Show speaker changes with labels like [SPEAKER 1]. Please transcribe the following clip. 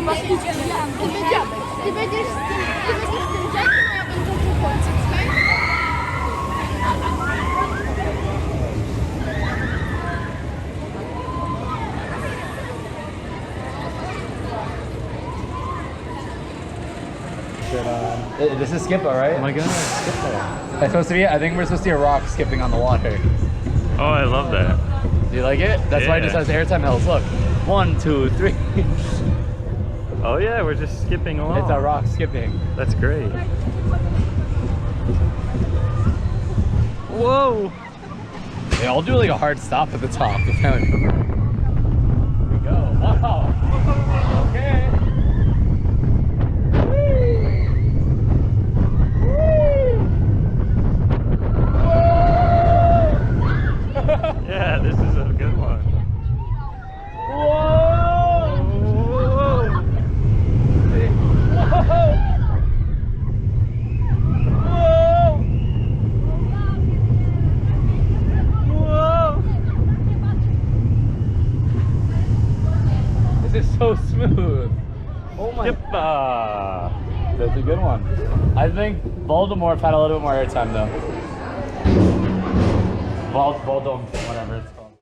[SPEAKER 1] bakliczkę. Ty będziesz z tym Jackiem, a ja będę tu Polsce,
[SPEAKER 2] This is Skipper, right?
[SPEAKER 3] Oh my god, Skipper.
[SPEAKER 2] That's supposed to be it? I think we're supposed to see a rock skipping on the water.
[SPEAKER 3] Oh, I love that.
[SPEAKER 2] Do you like it? That's why it just has airtime hills. Look. 1, 2, 3.
[SPEAKER 3] Oh yeah, we're just skipping along.
[SPEAKER 2] It's a rock skipping.
[SPEAKER 3] That's great. Whoa!
[SPEAKER 2] They all do like a hard stop at the top. Here we go. Wow. Okay.
[SPEAKER 3] Yeah, this is a good one.
[SPEAKER 2] Whoa!
[SPEAKER 3] Whoa!
[SPEAKER 2] Whoa! Whoa! This is so smooth. Oh my.
[SPEAKER 3] Ekipa.
[SPEAKER 2] That's a good one. I think Voldemort had a little bit more airtime though. Voldemort, whatever it's called.